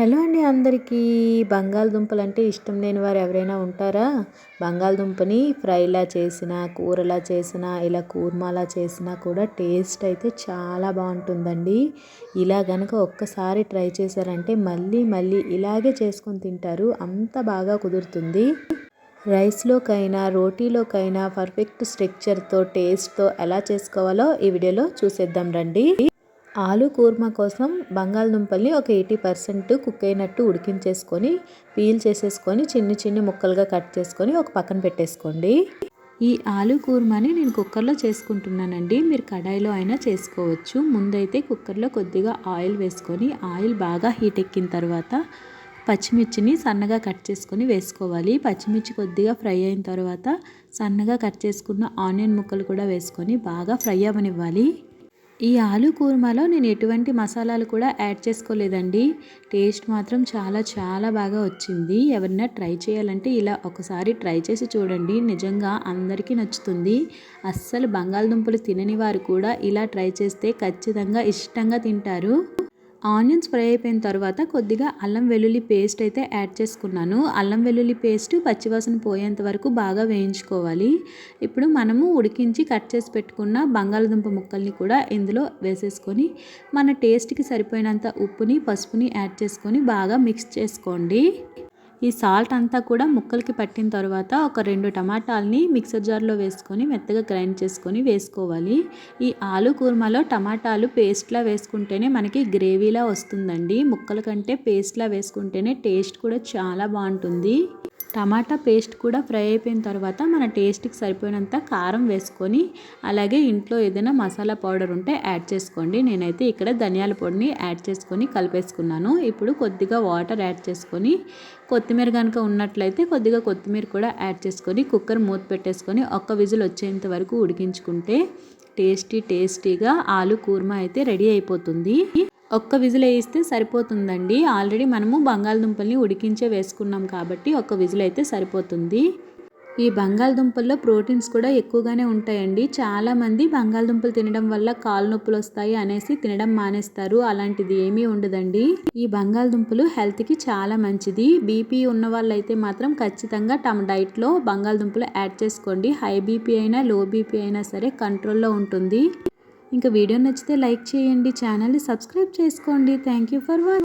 Hello అండి అందరికీ. బంగాళదుంపలంటే ఇష్టం లేని వారు ఎవరైనా ఉంటారా? బంగాళదుంపని ఫ్రైలా చేసినా, కూరలా చేసినా, ఇలా కూర్మాలా చేసినా కూడా టేస్ట్ అయితే చాలా బాగుంటుందండి. ఇలా గనక ఒక్కసారి ట్రై చేశారంటే మళ్ళీ మళ్ళీ ఇలాగే చేసుకొని తింటారు. అంత బాగా కుదురుతుంది. రైస్లోకైనా రోటీలోకైనా పర్ఫెక్ట్ స్ట్రక్చర్తో టేస్ట్తో ఎలా చేసుకోవాలో ఈ వీడియోలో చూసేద్దాం రండి. ఆలు కూర్మా కోసం బంగాళదుంపల్ని ఒక 80% కుక్ అయినట్టు ఉడికించేసుకొని పీల్ చేసేసుకొని చిన్ని ముక్కలుగా కట్ చేసుకొని ఒక పక్కన పెట్టేసుకోండి. ఈ ఆలు కూర్మాని నేను కుక్కర్లో చేసుకుంటున్నానండి. మీరు కడాయిలో అయినా చేసుకోవచ్చు. ముందైతే కుక్కర్లో కొద్దిగా ఆయిల్ వేసుకొని ఆయిల్ బాగా హీట్ ఎక్కిన తర్వాత పచ్చిమిర్చిని సన్నగా కట్ చేసుకొని వేసుకోవాలి. పచ్చిమిర్చి కొద్దిగా ఫ్రై అయిన తర్వాత సన్నగా కట్ చేసుకున్న ఆనియన్ ముక్కలు కూడా వేసుకొని బాగా ఫ్రై అవ్వనివ్వాలి. ఈ ఆలు కూర్మాలో నేను ఎటువంటి మసాలాలు కూడా యాడ్ చేసుకోలేదండి. టేస్ట్ మాత్రం చాలా బాగా వచ్చింది. ఎవరైనా ట్రై చేయాలంటే ఇలా ఒకసారి ట్రై చేసి చూడండి. నిజంగా అందరికీ నచ్చుతుంది. అస్సలు బంగాళదుంపలు తినని వారు కూడా ఇలా ట్రై చేస్తే ఖచ్చితంగా ఇష్టంగా తింటారు. ఆనియన్స్ ఫ్రై అయిపోయిన తర్వాత కొద్దిగా అల్లం వెల్లుల్లి పేస్ట్ అయితే యాడ్ చేసుకున్నాను. అల్లం వెల్లుల్లి పేస్ట్ పచ్చివాసన పోయేంత వరకు బాగా వేయించుకోవాలి. ఇప్పుడు మనము ఉడికించి కట్ చేసి పెట్టుకున్న బంగాళదుంప ముక్కల్ని కూడా ఇందులో వేసేసుకొని మన టేస్ట్కి సరిపోయినంత ఉప్పుని పసుపుని యాడ్ చేసుకొని బాగా మిక్స్ చేసుకోండి. ఈ సాల్ట్ అంతా కూడా ముక్కలకి పట్టిన తర్వాత ఒక 2 టమాటాలని మిక్సర్ జార్లో వేసుకొని మెత్తగా గ్రైండ్ చేసుకొని వేసుకోవాలి. ఈ ఆలు కూర్మాలో టమాటాలు పేస్ట్లా వేసుకుంటేనే మనకి గ్రేవీలా వస్తుందండి. ముక్కల కంటే పేస్ట్లా వేసుకుంటేనే టేస్ట్ కూడా చాలా బాగుంటుంది. టమాటా పేస్ట్ కూడా ఫ్రై అయిపోయిన తర్వాత మన టేస్ట్కి సరిపోయినంత కారం వేసుకొని అలాగే ఇంట్లో ఏదైనా మసాలా పౌడర్ ఉంటే యాడ్ చేసుకోండి. నేనైతే ఇక్కడ ధనియాల పొడిని యాడ్ చేసుకొని కలిపేసుకున్నాను. ఇప్పుడు కొద్దిగా వాటర్ యాడ్ చేసుకొని కొత్తిమీర కనుక ఉన్నట్లయితే కొద్దిగా కొత్తిమీర కూడా యాడ్ చేసుకొని కుక్కర్ మూత పెట్టేసుకొని ఒక్క విజిల్ వచ్చేంత వరకు ఉడికించుకుంటే టేస్టీగా ఆలు కూర్మా అయితే రెడీ అయిపోతుంది. ఒక్క విజిల్ వేయిస్తే సరిపోతుందండి. ఆల్రెడీ మనము బంగాళదుంపల్ని ఉడికించే వేసుకున్నాం కాబట్టి ఒక్క విజిల్ అయితే సరిపోతుంది. ఈ బంగాళదుంపల్లో ప్రోటీన్స్ కూడా ఎక్కువగానే ఉంటాయండి. చాలామంది బంగాళదుంపలు తినడం వల్ల కాళ్ళు నొప్పులు వస్తాయి అనేసి తినడం మానేస్తారు. అలాంటిది ఏమీ ఉండదండి. ఈ బంగాళదుంపలు హెల్త్కి చాలా మంచిది. బీపీ ఉన్న వాళ్ళైతే మాత్రం ఖచ్చితంగా తమ డైట్లో బంగాళదుంపలు యాడ్ చేసుకోండి. హై బీపీ అయినా లో బీపీ అయినా సరే కంట్రోల్లో ఉంటుంది. ఇంకా వీడియో నచ్చితే లైక్ చేయండి, ఛానల్ని సబ్స్క్రైబ్ చేసుకోండి. Thank you for watching.